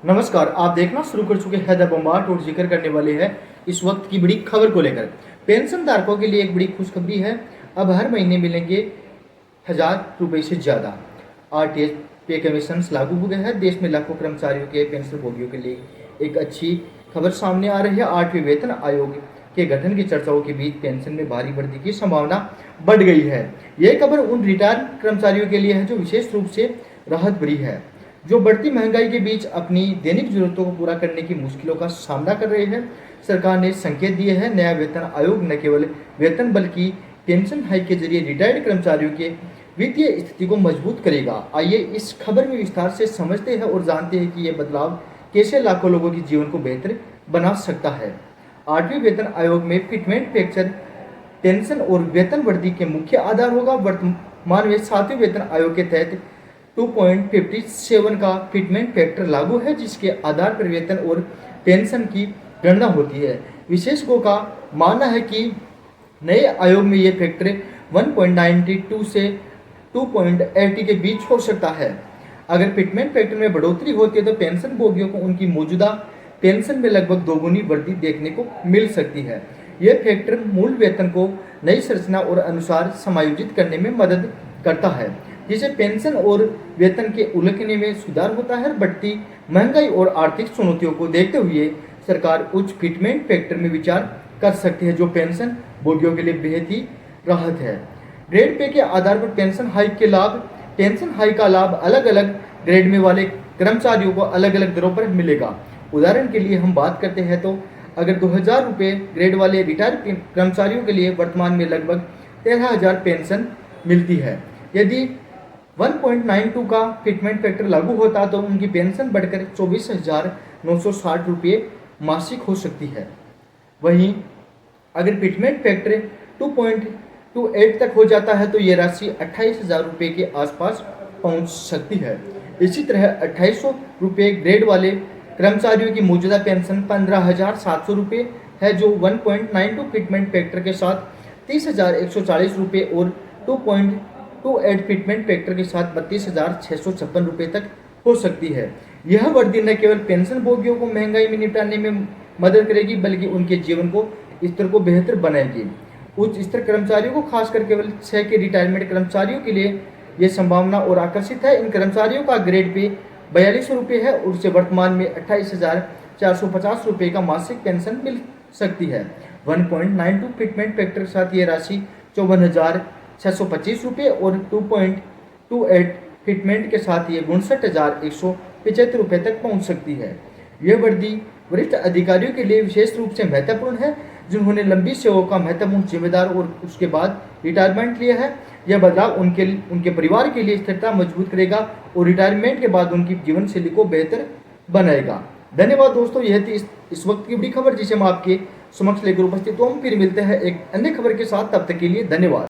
नमस्कार, आप देखना शुरू कर चुके हैं द बम्बाट और जिक्र करने वाले हैं इस वक्त की बड़ी खबर को लेकर। पेंशन धारकों के लिए एक बड़ी खुशखबरी है। अब हर महीने मिलेंगे 1,000 रुपये से ज़्यादा। आरटीएस पे कमीशन लागू हो गया है। देश में लाखों कर्मचारियों के पेंशन भोगियों के लिए एक अच्छी खबर सामने आ रही है। 8वें वेतन आयोग के गठन की चर्चाओं के बीच पेंशन में भारी वृद्धि की संभावना बढ़ गई है। यह खबर उन रिटायर्ड कर्मचारियों के लिए है जो विशेष रूप से राहत भरी है, जो बढ़ती महंगाई के बीच अपनी दैनिक जरूरतों को पूरा करने की मुश्किलों का सामना कर रहे हैं। सरकार ने संकेत दिए हैं, नया वेतन आयोग न केवल वेतन बल्कि पेंशन हाइक के जरिए रिटायर्ड कर्मचारियों के वित्तीय स्थिति को मजबूत करेगा। आइए इस खबर में विस्तार से समझते हैं और जानते हैं कि यह बदलाव कैसे लाखों लोगों के जीवन को बेहतर बना सकता है। 8वें वेतन आयोग में फिटमेंट फैक्टर पेंशन और वेतन वृद्धि के मुख्य आधार होगा। वर्तमान में 7वें वेतन आयोग के तहत 2.57 का फिटमेंट फैक्टर लागू है, जिसके आधार पर वेतन और पेंशन की गणना होती है। विशेषज्ञों का मानना है कि नए आयोग में यह फैक्टर 1.92 से 2.80 के बीच हो सकता है। अगर फिटमेंट फैक्टर में बढ़ोतरी होती है तो पेंशन भोगियों को उनकी मौजूदा पेंशन में लगभग दोगुनी वृद्धि देखने को मिल सकती है। यह फैक्टर मूल वेतन को नई संरचना और अनुसार समायोजित करने में मदद करता है, जिससे पेंशन और वेतन के उल्लेखने में सुधार होता है। बढ़ती महंगाई और आर्थिक चुनौतियों को देखते हुए सरकार उच्च फिटमेंट फैक्टर में विचार कर सकती है, जो पेंशन भोगियों के लिए बेहद ही राहत है। ग्रेड पे के आधार पर पेंशन हाइक का लाभ अलग अलग ग्रेड में वाले कर्मचारियों को अलग अलग दरों पर मिलेगा। उदाहरण के लिए हम बात करते हैं तो अगर 2,000 रुपये ग्रेड वाले रिटायर्ड कर्मचारियों के लिए वर्तमान में लगभग 13,000 पेंशन मिलती है। यदि 1.92 का फिटमेंट फैक्टर लागू होता तो उनकी पेंशन बढ़कर 24,960 रुपये मासिक हो सकती है। वहीं अगर फिटमेंट फैक्टर 2.28 तक हो जाता है तो ये राशि 28,000 रुपये के आसपास पहुंच सकती है। इसी तरह 2,800 रुपये ग्रेड वाले कर्मचारियों की मौजूदा पेंशन 15,700 रुपये है, जो 1.92 फिटमेंट फैक्टर के साथ 30,140 रुपये और 2.28 फिटमेंट फैक्टर के साथ 32,656 रुपये तक हो सकती है। यह वृद्धि न केवल पेंशन भोगियों को महंगाई में निपटाने में मदद करेगी बल्कि उनके जीवन को स्तर को बेहतर बनाएगी। उच्च स्तर कर्मचारियों को खासकर केवल 6 के रिटायरमेंट कर्मचारियों के लिए यह संभावना और आकर्षित है। इन कर्मचारियों का ग्रेड पे 4200 रुपये है और उसे वर्तमान में 28,450 रुपये का मासिक पेंशन मिल सकती है। 1.92 फिटमेंट फैक्टर के साथ ये राशि 54,625 रुपये और 2.28 फिटमेंट के साथ ये 59,175 रुपये तक पहुंच सकती है। यह वृद्धि वरिष्ठ अधिकारियों के लिए विशेष रूप से महत्वपूर्ण है, जिन्होंने लंबी सेवा का महत्वपूर्ण जिम्मेदार और उसके बाद रिटायरमेंट लिया है। यह बदलाव उनके परिवार के लिए स्थिरता मजबूत करेगा और रिटायरमेंट के बाद उनकी जीवन शैली को बेहतर बनाएगा। धन्यवाद दोस्तों, यह थी इस वक्त की बड़ी खबर जिसे हम आपके समक्ष लेकर उपस्थित हूँ। फिर मिलते हैं एक अन्य खबर के साथ, तब तक के लिए धन्यवाद।